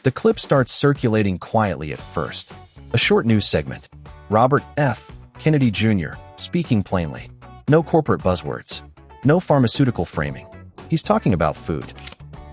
The clip starts circulating quietly at first. A short news segment. Robert F. Kennedy Jr. speaking plainly. No corporate buzzwords. No pharmaceutical framing. He's talking about food.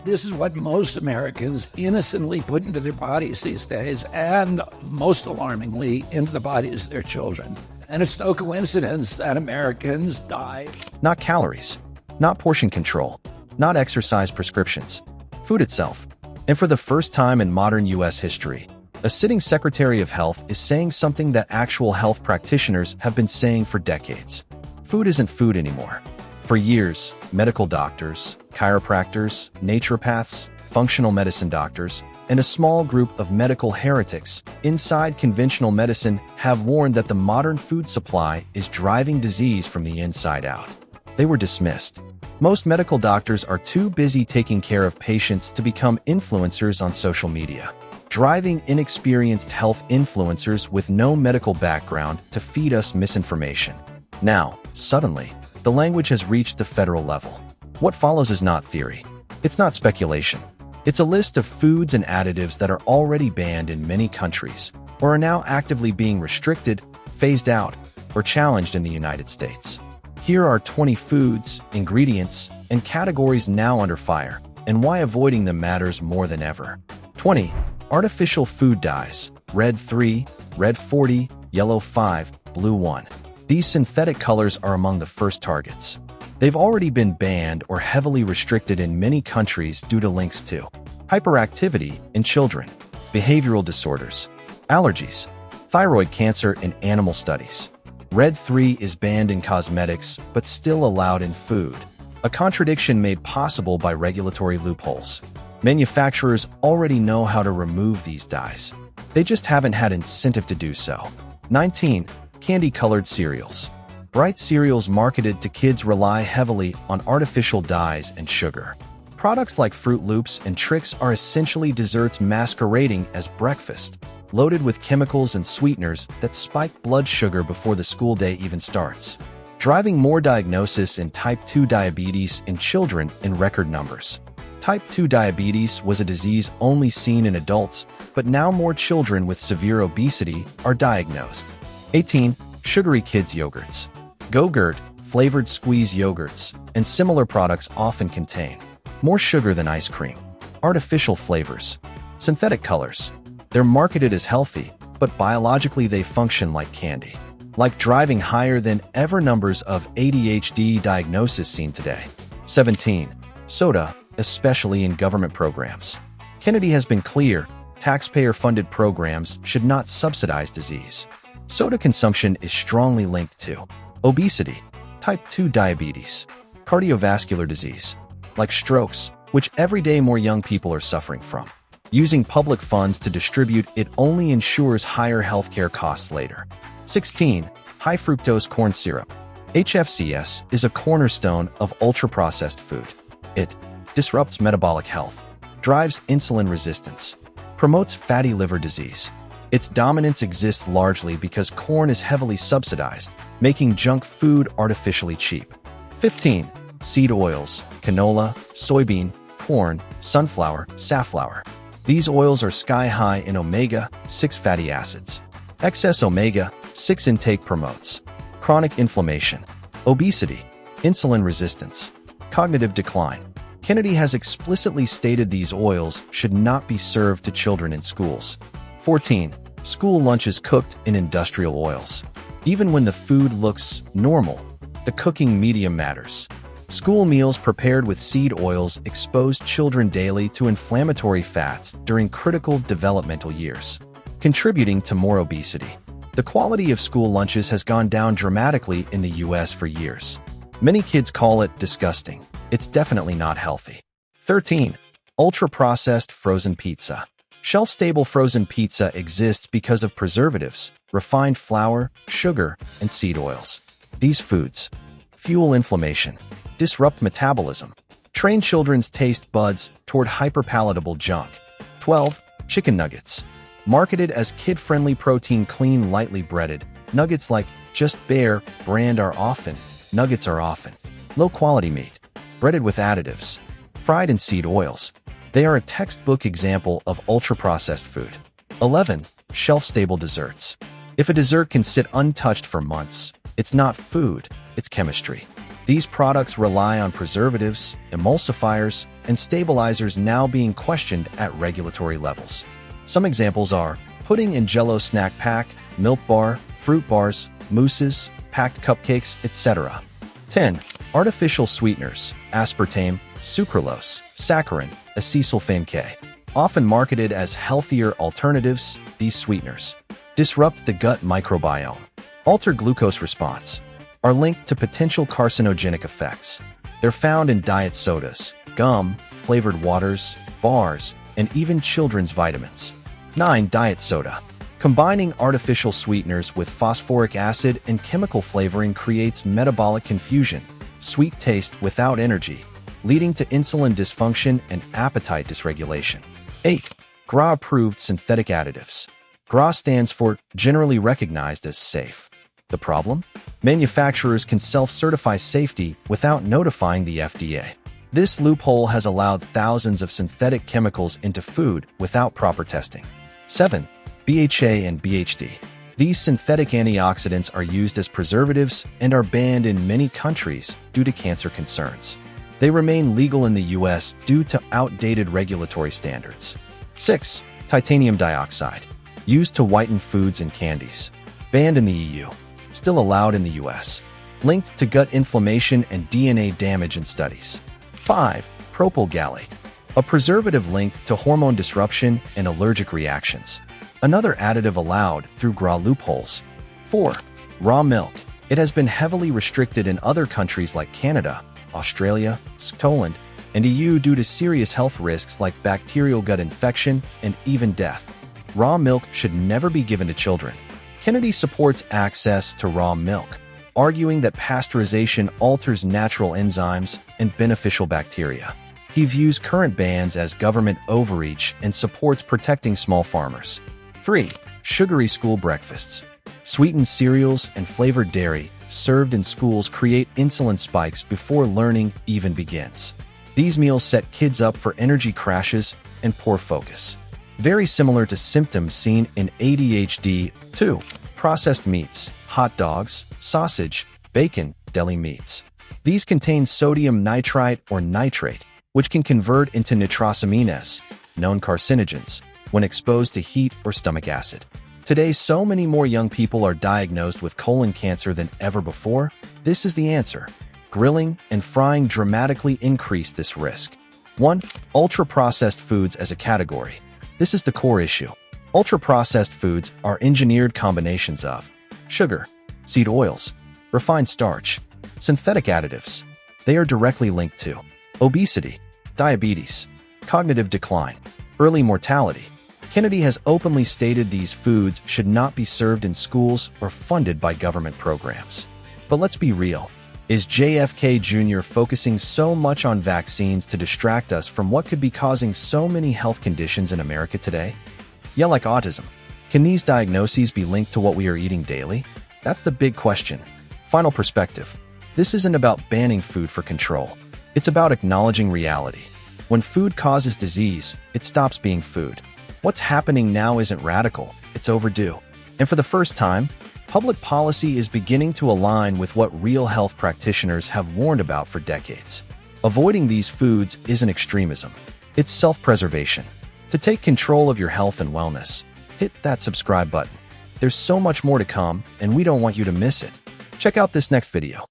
This is what most Americans innocently put into their bodies these days, and most alarmingly, into the bodies of their children. And it's no coincidence that Americans die. Not calories. Not portion control. Not exercise prescriptions. Food itself. And for the first time in modern U.S. history, a sitting Secretary of Health is saying something that actual health practitioners have been saying for decades. Food isn't food anymore. For years, medical doctors, chiropractors, naturopaths, functional medicine doctors, and a small group of medical heretics inside conventional medicine have warned that the modern food supply is driving disease from the inside out. They were dismissed. Most medical doctors are too busy taking care of patients to become influencers on social media, driving inexperienced health influencers with no medical background to feed us misinformation. Now, suddenly, the language has reached the federal level. What follows is not theory. It's not speculation. It's a list of foods and additives that are already banned in many countries, or are now actively being restricted, phased out, or challenged in the United States. Here are 20 foods, ingredients, and categories now under fire, and why avoiding them matters more than ever. 20. Artificial food dyes. Red 3, red 40, yellow 5, blue 1. These synthetic colors are among the first targets. They've already been banned or heavily restricted in many countries due to links to hyperactivity in children, behavioral disorders, allergies, thyroid cancer, and animal studies. Red 3 is banned in cosmetics but still allowed in food, a contradiction made possible by regulatory loopholes. Manufacturers already know how to remove these dyes. They just haven't had incentive to do so. 19. Candy-colored cereals. Bright cereals marketed to kids rely heavily on artificial dyes and sugar. Products like Fruit Loops and Trix are essentially desserts masquerading as breakfast, loaded with chemicals and sweeteners that spike blood sugar before the school day even starts, driving more diagnosis in type 2 diabetes in children in record numbers. Type 2 diabetes was a disease only seen in adults, but now more children with severe obesity are diagnosed. 18. Sugary kids yogurts. Go-Gurt, flavored squeeze yogurts, and similar products often contain more sugar than ice cream. Artificial flavors. Synthetic colors. They're marketed as healthy, but biologically they function like candy. Like driving higher than ever numbers of ADHD diagnoses seen today. 17. Soda, especially in government programs. Kennedy has been clear, taxpayer-funded programs should not subsidize disease. Soda consumption is strongly linked to obesity, type 2 diabetes, cardiovascular disease, like strokes, which every day more young people are suffering from. Using public funds to distribute it only ensures higher healthcare costs later. 16. High fructose corn syrup. HFCS is a cornerstone of ultra-processed food. It disrupts metabolic health, drives insulin resistance, promotes fatty liver disease. Its dominance exists largely because corn is heavily subsidized, making junk food artificially cheap. 15. Seed oils, canola, soybean, corn, sunflower, safflower. These oils are sky-high in omega-6 fatty acids. Excess omega-6 intake promotes chronic inflammation, obesity, insulin resistance, cognitive decline. Kennedy has explicitly stated these oils should not be served to children in schools. 14. School lunches cooked in industrial oils. Even when the food looks normal, the cooking medium matters. School meals prepared with seed oils expose children daily to inflammatory fats during critical developmental years, contributing to more obesity. The quality of school lunches has gone down dramatically in the U.S. for years. Many kids call it disgusting. It's definitely not healthy. 13. Ultra-processed frozen pizza. Shelf-stable frozen pizza exists because of preservatives, refined flour, sugar, and seed oils. These foods fuel inflammation, disrupt metabolism, train children's taste buds toward hyperpalatable junk. 12. Chicken nuggets. Marketed as kid-friendly protein clean lightly breaded, nuggets like Just Bare brand nuggets are often low-quality meat, breaded with additives, fried in seed oils. They are a textbook example of ultra-processed food. 11. Shelf-stable desserts. If a dessert can sit untouched for months, it's not food, it's chemistry. These products rely on preservatives, emulsifiers, and stabilizers now being questioned at regulatory levels. Some examples are pudding and Jell-O snack pack, milk bar, fruit bars, mousses, packed cupcakes, etc. 10. Artificial sweeteners, aspartame, sucralose, saccharin, acesulfame K. Often marketed as healthier alternatives, these sweeteners disrupt the gut microbiome, alter glucose response, are linked to potential carcinogenic effects. They're found in diet sodas, gum, flavored waters, bars, and even children's vitamins. 9. Diet soda. Combining artificial sweeteners with phosphoric acid and chemical flavoring creates metabolic confusion, sweet taste without energy, leading to insulin dysfunction and appetite dysregulation. 8. GRA-approved synthetic additives. GRA stands for Generally Recognized as Safe. The problem? Manufacturers can self-certify safety without notifying the FDA. This loophole has allowed thousands of synthetic chemicals into food without proper testing. 7. BHA and BHD. These synthetic antioxidants are used as preservatives and are banned in many countries due to cancer concerns. They remain legal in the US due to outdated regulatory standards. 6. Titanium dioxide. Used to whiten foods and candies. Banned in the EU. Still allowed in the US. Linked to gut inflammation and DNA damage in studies. 5. Propyl gallate. A preservative linked to hormone disruption and allergic reactions. Another additive allowed through GRA loopholes. 4. Raw milk. It has been heavily restricted in other countries like Canada, Australia, Scotland, and EU due to serious health risks like bacterial gut infection and even death. Raw milk should never be given to children. Kennedy supports access to raw milk, arguing that pasteurization alters natural enzymes and beneficial bacteria. He views current bans as government overreach and supports protecting small farmers. 3. Sugary school breakfasts. Sweetened cereals and flavored dairy served in schools create insulin spikes before learning even begins. These meals set kids up for energy crashes and poor focus. Very similar to symptoms seen in ADHD. 2. Processed meats, hot dogs, sausage, bacon, deli meats. These contain sodium nitrite or nitrate, which can convert into nitrosamines, known carcinogens, when exposed to heat or stomach acid. Today, so many more young people are diagnosed with colon cancer than ever before. This is the answer. Grilling and frying dramatically increase this risk. 1. Ultra-processed foods as a category. This is the core issue. Ultra-processed foods are engineered combinations of sugar, seed oils, refined starch, synthetic additives. They are directly linked to obesity, diabetes, cognitive decline, early mortality. Kennedy has openly stated these foods should not be served in schools or funded by government programs. But let's be real. Is JFK Jr. focusing so much on vaccines to distract us from what could be causing so many health conditions in America today? Yeah, like autism. Can these diagnoses be linked to what we are eating daily? That's the big question. Final perspective. This isn't about banning food for control. It's about acknowledging reality. When food causes disease, it stops being food. What's happening now isn't radical, it's overdue. And for the first time, public policy is beginning to align with what real health practitioners have warned about for decades. Avoiding these foods isn't extremism. It's self-preservation. To take control of your health and wellness, hit that subscribe button. There's so much more to come, and we don't want you to miss it. Check out this next video.